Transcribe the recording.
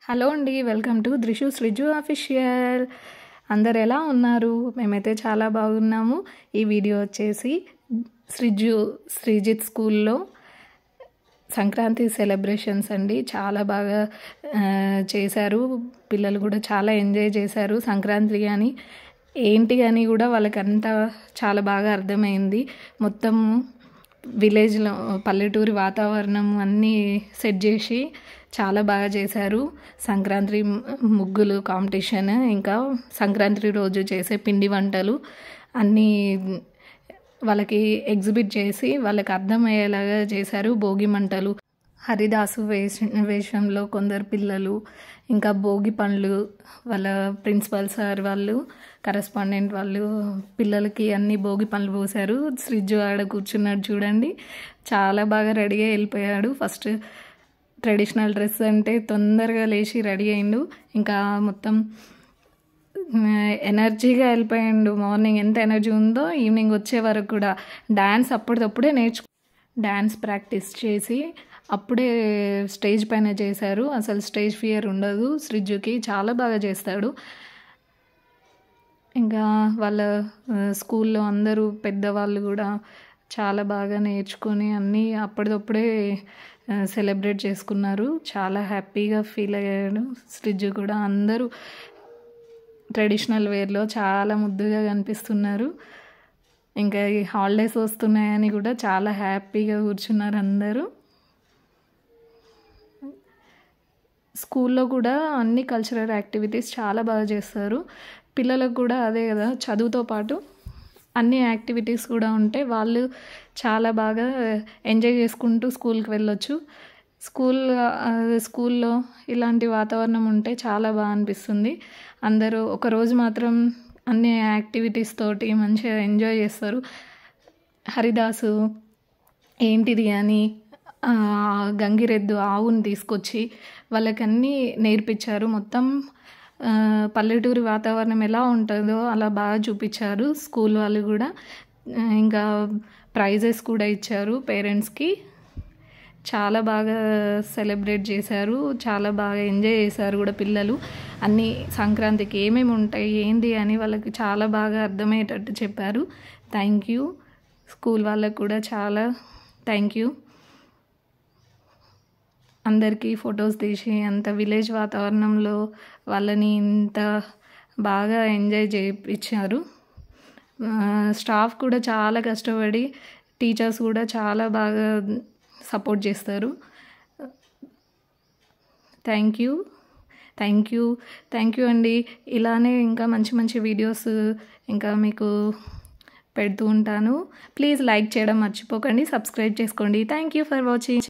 Hello అండి, welcome to త్రిషు Sreeju official. అందరు ఎలా ఉన్నారు? మేమైతే చాలా బాగున్నాము. ఈ వీడియో వచ్చేసి శ్రీజిత్ స్కూల్లో సంక్రాంతి సెలబ్రేషన్స్ అండి. చాలా బాగా చేశారు. పిల్లలు కూడా చాలా ఎంజాయ్ చేశారు. సంక్రాంతి అని ఏంటి అని కూడా వాళ్ళకంతా చాలా బాగా అర్థమైంది. మొత్తం విలేజ్లో పల్లెటూరి వాతావరణం అన్నీ సెట్ చేసి చాలా బాగా చేశారు. సంక్రాంతి ముగ్గులు కాంపిటీషన్, ఇంకా సంక్రాంతి రోజు చేసే పిండి వంటలు అన్నీ వాళ్ళకి ఎగ్జిబిట్ చేసి వాళ్ళకి అర్థమయ్యేలాగా చేశారు. భోగి మంటలు, హరిదాసు వేషంలో కొందరు పిల్లలు, ఇంకా భోగి పండ్లు వాళ్ళ ప్రిన్సిపల్ సార్ వాళ్ళు, కరెస్పాండెంట్ వాళ్ళు పిల్లలకి అన్ని భోగి పండ్లు పోసారు. శ్రీజు ఆడ కూర్చున్నాడు చూడండి, చాలా బాగా రెడీగా వెళ్ళిపోయాడు. ఫస్ట్ ట్రెడిషనల్ డ్రెస్ అంటే తొందరగా లేచి రెడీ అయిండు. ఇంకా మొత్తం ఎనర్జీగా వెళ్ళిపోయాడు. మార్నింగ్ ఎంత ఎనర్జీ ఉందో ఈవినింగ్ వచ్చే వరకు కూడా డ్యాన్స్ అప్పటిదప్పుడే డ్యాన్స్ ప్రాక్టీస్ చేసి అప్పుడే స్టేజ్ పైన చేశారు. అసలు స్టేజ్ ఫియర్ ఉండదు శ్రీజుకి, చాలా బాగా చేస్తాడు. ఇంకా వాళ్ళ స్కూల్లో అందరూ పెద్దవాళ్ళు కూడా చాలా బాగా నేర్చుకొని అన్నీ అప్పటిదప్పుడే సెలబ్రేట్ చేసుకున్నారు. చాలా హ్యాపీగా ఫీల్ అయ్యాడు శ్రీజు కూడా. అందరూ ట్రెడిషనల్ వేర్లో చాలా ముద్దుగా కనిపిస్తున్నారు. ఇంకా ఈ హాలిడేస్ వస్తున్నాయని కూడా చాలా హ్యాపీగా కూర్చున్నారు అందరూ. స్కూల్లో కూడా అన్ని కల్చరల్ యాక్టివిటీస్ చాలా బాగా చేస్తారు. పిల్లలకు కూడా అదే కదా, చదువుతో పాటు అన్ని యాక్టివిటీస్ కూడా ఉంటే వాళ్ళు చాలా బాగా ఎంజాయ్ చేసుకుంటూ స్కూల్కి వెళ్ళొచ్చు. స్కూల్లో ఇలాంటి వాతావరణం ఉంటే చాలా బాగా అనిపిస్తుంది. అందరూ ఒకరోజు మాత్రం అన్ని యాక్టివిటీస్ తోటి మంచిగా ఎంజాయ్ చేస్తారు. హరిదాసు ఏంటిది అని గంగిరెద్దు ఆవుని తీసుకొచ్చి వాళ్ళకన్నీ నేర్పించారు. మొత్తం పల్లెటూరి వాతావరణం ఎలా ఉంటుందో అలా బాగా చూపించారు స్కూల్ వాళ్ళు కూడా. ఇంకా ప్రైజెస్ కూడా ఇచ్చారు పేరెంట్స్కి. చాలా బాగా సెలబ్రేట్ చేశారు, చాలా బాగా ఎంజాయ్ చేశారు కూడా పిల్లలు. అన్నీ సంక్రాంతికి ఏమేమి ఉంటాయి ఏంది అని వాళ్ళకి చాలా బాగా అర్థమయ్యేటట్టు చెప్పారు. థ్యాంక్ యూ స్కూల్ వాళ్ళకు కూడా చాలా థ్యాంక్ యూ. అందరికీ ఫొటోస్ తీసి అంత విలేజ్ వాతావరణంలో వాళ్ళని ఇంత బాగా ఎంజాయ్ చేయించారు. స్టాఫ్ కూడా చాలా కష్టపడి, టీచర్స్ కూడా చాలా బాగా సపోర్ట్ చేస్తారు. థ్యాంక్ యూ అండి. ఇలానే ఇంకా మంచి మంచి వీడియోస్ ఇంకా మీకు పెడుతూ ఉంటాను. ప్లీజ్ లైక్ చేయడం మర్చిపోకండి, సబ్స్క్రైబ్ చేసుకోండి. Thank you for watching.